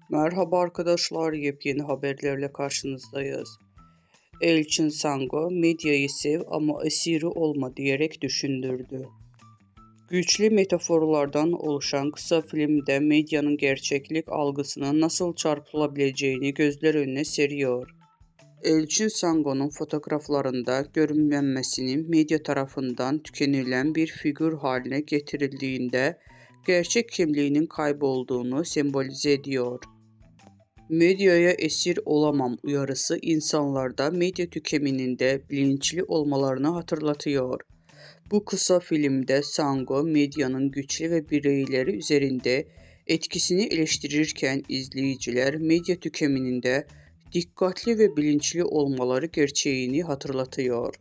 Merhaba arkadaşlar, yepyeni haberlerle karşınızdayız. Elçin Sango, medyayı sev ama esiri olma diyerek düşündürdü. Güçlü metaforlardan oluşan kısa filmde medyanın gerçeklik algısının nasıl çarpılabileceğini gözler önüne seriyor. Elçin Sango'nun fotoğraflarında görünmemesinin medya tarafından tükenilen bir figür haline getirildiğinde gerçek kimliğinin kaybolduğunu sembolize ediyor. Medyaya esir olamam uyarısı insanlarda medya tüketiminde bilinçli olmalarını hatırlatıyor. Bu kısa filmde Sango medyanın güçlü ve bireyleri üzerinde etkisini eleştirirken izleyiciler medya tüketiminde dikkatli ve bilinçli olmaları gerçeğini hatırlatıyor.